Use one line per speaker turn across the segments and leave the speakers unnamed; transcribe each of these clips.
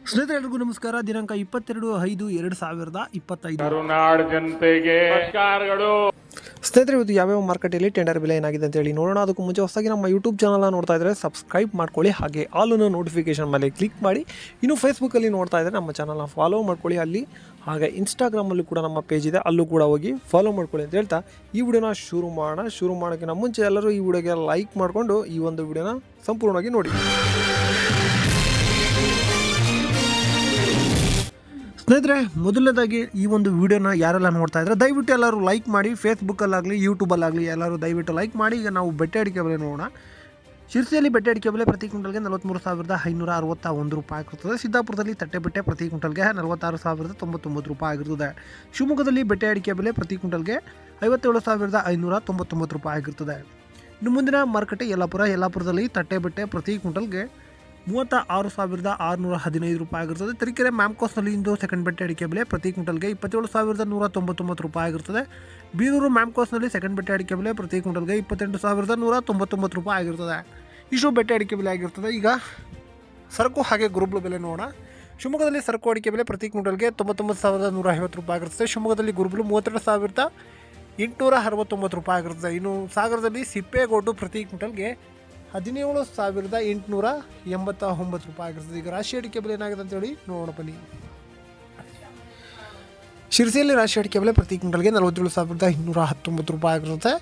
ಸ್ನೇಹಿತರೆಲ್ಲರಿಗೂ ನಮಸ್ಕಾರ. ದಿನಾಂಕ 22/5/2025
ಕರುನಾಡ ಜನತೆಗೆ ನಮಸ್ಕಾರಗಳು.
ಸ್ನೇಹಿತರೆ, ಇವತ್ತು ಯಾವ್ಯಾವ ಮಾರ್ಕೆಟಲ್ಲಿ ಟೆಂಡರ್ ಬೆಲೆ ಏನಾಗಿದೆ ಅಂತ ಹೇಳಿ ನೋಡೋಣ. ಅದಕ್ಕೂ ಮುಂಚೆ ಹೊಸದಾಗಿ ನಮ್ಮ ಯೂಟ್ಯೂಬ್ ಚಾನಲ್ನ ನೋಡ್ತಾ ಇದ್ದರೆ ಸಬ್ಸ್ಕ್ರೈಬ್ ಮಾಡ್ಕೊಳ್ಳಿ, ಹಾಗೆ ಆಲ್ನ ನೋಟಿಫಿಕೇಶನ್ ಮೇಲೆ ಕ್ಲಿಕ್ ಮಾಡಿ. ಇನ್ನು ಫೇಸ್ಬುಕ್ಕಲ್ಲಿ ನೋಡ್ತಾ ಇದ್ದರೆ ನಮ್ಮ ಚಾನಲ್ನ ಫಾಲೋ ಮಾಡ್ಕೊಳ್ಳಿ ಅಲ್ಲಿ, ಹಾಗೆ ಇನ್ಸ್ಟಾಗ್ರಾಮಲ್ಲೂ ಕೂಡ ನಮ್ಮ ಪೇಜ್ ಇದೆ, ಅಲ್ಲೂ ಕೂಡ ಹೋಗಿ ಫಾಲೋ ಮಾಡ್ಕೊಳ್ಳಿ ಅಂತ ಹೇಳ್ತಾ ಈ ವಿಡಿಯೋನ ಶುರು ಮಾಡೋಕ್ಕಿಂತ ಮುಂಚೆ ಎಲ್ಲರೂ ಈ ವಿಡಿಯೋಗೆ ಲೈಕ್ ಮಾಡಿಕೊಂಡು ಈ ಒಂದು ವಿಡಿಯೋನ ಸಂಪೂರ್ಣವಾಗಿ ನೋಡಿ. ಸ್ನೇಹಿತರೆ, ಮೊದಲನೇದಾಗಿ ಈ ಒಂದು ವಿಡಿಯೋನ ಯಾರೆಲ್ಲ ನೋಡ್ತಾ ಇದ್ದಾರೆ ದಯವಿಟ್ಟು ಎಲ್ಲರೂ ಲೈಕ್ ಮಾಡಿ. ಫೇಸ್ಬುಕ್ಕಲ್ಲಾಗಲಿ ಯೂಟ್ಯೂಬಲ್ಲಾಗಲಿ ಎಲ್ಲರೂ ದಯವಿಟ್ಟು ಲೈಕ್ ಮಾಡಿ. ಈಗ ನಾವು ಬೆಟ್ಟೆ ಅಡಿಕೆ ಬೆಲೆ ನೋಡೋಣ. ಶಿರ್ಸಿಯಲ್ಲಿ ಬೆಟ್ಟೆ ಅಡಿಕೆ ಬೆಲೆ ಪ್ರತಿ ಕ್ವಿಂಟಲ್ಗೆ 43,561 ರೂಪಾಯಿ ಆಗಿರುತ್ತದೆ. ಸಿದ್ದಾಪುರದಲ್ಲಿ ತಟ್ಟೆ ಬೆಟ್ಟೆ ಪ್ರತಿ ಕ್ವಿಂಟಲ್ಗೆ 46,099 ರೂಪಾಯಿ ಆಗಿರುತ್ತದೆ. ಶಿವಮೊಗ್ಗದಲ್ಲಿ ಬೆಟ್ಟೆ ಅಡಿಕೆ ಬೆಲೆ ಪ್ರತಿ ಕ್ವಿಂಟಲ್ಗೆ 57,599 ರೂಪಾಯಿ ಆಗಿರುತ್ತದೆ. ಇನ್ನು ಮುಂದಿನ ಮಾರುಕಟ್ಟೆ ಯಲ್ಲಾಪುರದಲ್ಲಿ ತಟ್ಟೆ ಬೆಟ್ಟೆ ಪ್ರತಿ ಕ್ವಿಂಟಲ್ಗೆ 36,615 ರೂಪಾಯಿ ಆಗಿರುತ್ತದೆ. ತರೀಕೆರೆ ಮ್ಯಾಮ್ಕೋಸ್ನಲ್ಲಿ ಇಂದು ಸೆಕೆಂಡ್ ಬೆಟ್ಟೆ ಅಡಿಕೆ ಬೆಲೆ ಪ್ರತಿ ಕ್ವಿಂಟಲ್ಗೆ 27,199 ರೂಪಾಯಿ ಆಗಿರುತ್ತದೆ. ಬೀರೂರು ಮ್ಯಾಮ್ಕೋಸ್ನಲ್ಲಿ ಸೆಕೆಂಡ್ ಬೆಟ್ಟೆ ಅಡಿಕೆ ಬೆಲೆ ಪ್ರತಿ ಕ್ವಿಂಟಲ್ಗೆ 28,199 ರೂಪಾಯಿ ಆಗಿರುತ್ತದೆ. ಇಷ್ಟು ಬೆಟ್ಟೆ ಅಡಿಕೆ ಬೆಲೆ ಆಗಿರ್ತದೆ. ಈಗ ಸರಕು ಹಾಗೆ ಗುರುಬ್ಳು ಬೆಲೆ ನೋಡೋಣ. ಶಿವಮೊಗ್ಗದಲ್ಲಿ ಸರಕು ಅಡಿಕೆ ಬೆಲೆ ಪ್ರತಿ ಕ್ವಿಂಟಲ್ಗೆ 99,150 ರೂಪಾಯಿ ಆಗಿರುತ್ತದೆ. ಶಿವಮೊಗ್ಗದಲ್ಲಿ ಗುರುಬ್ಳು 32,869 ರೂಪಾಯಿ ಆಗಿರುತ್ತದೆ. ಇನ್ನು ಸಾಗರದಲ್ಲಿ ಸಿಪ್ಪೆಗೋಟು ಪ್ರತಿ ಕ್ವಿಂಟಲ್ಗೆ 17,889 ರೂಪಾಯಿ ಆಗಿರ್ತದೆ. ಈಗ ರಾಶಿ ಅಡಿಕೆ ಬೆಲೆ ಏನಾಗಿದೆ ಅಂತೇಳಿ ನೋಡೋಣ ಬನ್ನಿ. ಶಿರ್ಸಿಯಲ್ಲಿ ರಾಶಿ ಅಡಿಕೆ ಬೆಲೆ ಪ್ರತಿ ಕ್ವಿಂಟಲ್ಗೆ 47,219 ರೂಪಾಯಿ ಆಗಿರುತ್ತೆ.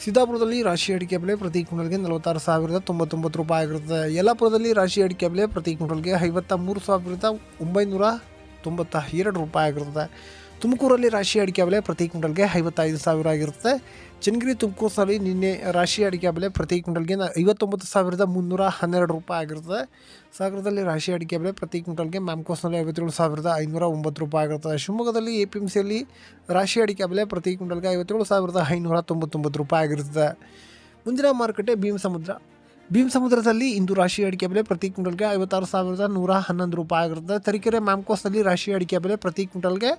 ಸಿದ್ದಾಪುರದಲ್ಲಿ ರಾಶಿ ಅಡಿಕೆ ಬೆಲೆ ಪ್ರತಿ ಕ್ವಿಂಟಲ್ಗೆ 46,099 ರೂಪಾಯಿ ಆಗಿರುತ್ತದೆ. ಯಲ್ಲಾಪುರದಲ್ಲಿ ರಾಶಿ ಅಡಿಕೆ ಬೆಲೆ ಪ್ರತಿ ಕ್ವಿಂಟಲ್ಗೆ 53,992 ರೂಪಾಯಿ ಆಗಿರುತ್ತದೆ. ತುಮಕೂರಲ್ಲಿ ರಾಶಿ ಅಡಿಕೆ ಬೆಲೆ ಪ್ರತಿ ಕ್ವಿಂಟಲ್ಗೆ 55,000 ಆಗಿರುತ್ತೆ. ಚನ್ನಗಿರಿ ತುಮಕೂರಿನಲ್ಲಿ ನಿನ್ನೆ ರಾಶಿ ಅಡಿಕೆ ಬೆಲೆ ಪ್ರತಿ ಕ್ವಿಂಟಲ್ಗೆ 59,312 ರೂಪಾಯಿ ಆಗಿರ್ತದೆ. ಸಾಗರದಲ್ಲಿ ರಾಶಿ ಅಡಿಕೆ ಬೆಲೆ ಪ್ರತಿ ಕ್ವಿಂಟಲ್ಗೆ ಮ್ಯಾಮ್ಕೋಸ್ನಲ್ಲಿ 57,509 ರೂಪಾಯಿ ಆಗಿರ್ತದೆ. ಶಿವಮೊಗ್ಗದಲ್ಲಿ APMCಯಲ್ಲಿ ರಾಶಿ ಅಡಿಕೆ ಬೆಲೆ ಪ್ರತಿ ಕ್ವಿಂಟಲ್ಗೆ 57,599 ರೂಪಾಯಿ ಆಗಿರ್ತದೆ. ಮುಂದಿನ ಮಾರುಕಟ್ಟೆ ಭೀಮಸಮುದ್ರದಲ್ಲಿ ಇಂದು ರಾಶಿ ಅಡಿಕೆ ಬೆಲೆ ಪ್ರತಿ ಕ್ವಿಂಟಲ್ಗೆ 56,111 ರೂಪಾಯಿ ಆಗಿರುತ್ತೆ. ತರೀಕೆರೆ ಮ್ಯಾಮ್ಕೋಸ್ನಲ್ಲಿ ರಾಶಿ ಅಡಿಕೆ ಬೆಲೆ ಪ್ರತಿ ಕ್ವಿಂಟಲ್ಗೆ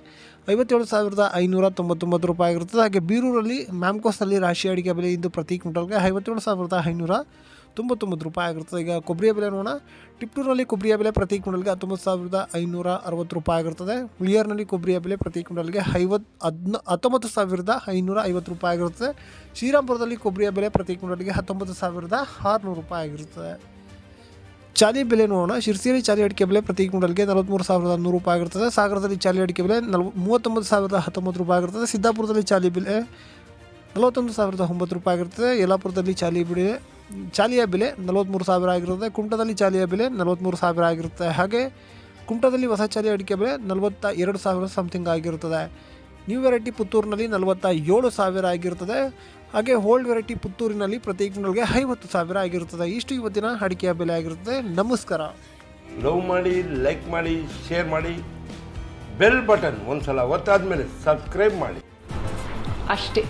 57,599 ರೂಪಾಯಿ ಆಗಿರುತ್ತದೆ. ಹಾಗೆ ಬೀರೂರಲ್ಲಿ ಮ್ಯಾಮ್ಕೋಸ್ನಲ್ಲಿ ರಾಶಿ ಅಡಿಕೆ ಬೆಲೆ ಇಂದು ಪ್ರತಿ ಕ್ವಿಂಟಲ್ಗೆ 57,599 ರೂಪಾಯಿ ಆಗಿರ್ತದೆ. ಈಗ ಕೊಬ್ಬರಿಯ ಬೆಲೆ ನೋಡೋಣ. ಟಿಪ್ಟೂರಲ್ಲಿ ಕೊಬ್ಬರಿಯ ಬೆಲೆ ಪ್ರತಿ ಕ್ವಿಂಟಲ್ಗೆ 19,560 ರೂಪಾಯಿ ಆಗಿರ್ತದೆ. ಹುಳಿಯಾರ್ನಲ್ಲಿ ಕೊಬ್ಬರಿಯ ಬೆಲೆ ಪ್ರತಿ ಕ್ವಿಂಟಲ್ಗೆ 19,550 ರೂಪಾಯಿ ಆಗಿರುತ್ತದೆ. ಶ್ರೀರಾಮ್ಪುರದಲ್ಲಿ ಕೊಬ್ಬರಿಯ ಬೆಲೆ ಪ್ರತಿ ಕ್ವಿಂಟಲ್ಗೆ 19,600 ರೂಪಾಯಿ ಆಗಿರುತ್ತದೆ. ಚಾಲಿ ಬೆಲೆ ನೋಡೋಣ. ಶಿರ್ಸಿಯಲ್ಲಿ ಚಾಲಿ ಅಡಿಕೆ ಬೆಲೆ ಪ್ರತಿ ಕ್ವಿಂಟಲ್ಗೆ 43,100 ರೂಪಾಯಿ ಆಗಿರ್ತದೆ. ಸಾಗರದಲ್ಲಿ ಚಾಲಿ ಅಡಿಕೆ ಬೆಲೆ 39,019 ರೂಪಾಯಿ ಆಗಿರ್ತದೆ. ಸಿದ್ದಾಪುರದಲ್ಲಿ ಚಾಲಿ ಬೆಲೆ 41,009 ರೂಪಾಯಿ ಆಗಿರ್ತದೆ. ಯಲ್ಲಾಪುರದಲ್ಲಿ ಚಾಲಿಯ ಬೆಲೆ 43,000 ಆಗಿರುತ್ತೆ. ಕುಮಟಾದಲ್ಲಿ ಚಾಲಿಯ ಬೆಲೆ 43,000 ಆಗಿರುತ್ತೆ. ಹಾಗೆ ಕುಮಟಾದಲ್ಲಿ ಹೊಸ ಚಾಲಿ ಅಡಿಕೆ ಬೆಲೆ 42,000 ಸಮಥಿಂಗ್ ಆಗಿರುತ್ತದೆ. ನ್ಯೂ ವೆರೈಟಿ ಪುತ್ತೂರಿನಲ್ಲಿ 47,000 ಆಗಿರುತ್ತದೆ. ಹಾಗೆ ಓಲ್ಡ್ ವೆರೈಟಿ ಪುತ್ತೂರಿನಲ್ಲಿ ಪ್ರತಿ ಕ್ವಿಂಟಲ್ಗೆ 50,000 ಆಗಿರುತ್ತದೆ. ಇಷ್ಟು ಇವತ್ತಿನ ಅಡಿಕೆಯ ಬೆಲೆ ಆಗಿರುತ್ತದೆ. ನಮಸ್ಕಾರ.
ಲವ್ ಮಾಡಿ, ಲೈಕ್ ಮಾಡಿ, ಶೇರ್ ಮಾಡಿ, ಬೆಲ್ ಬಟನ್ ಒಂದ್ಸಲ ಒತ್ತಾದ್ಮೇಲೆ ಸಬ್ಸ್ಕ್ರೈಬ್ ಮಾಡಿ
ಅಷ್ಟೇ.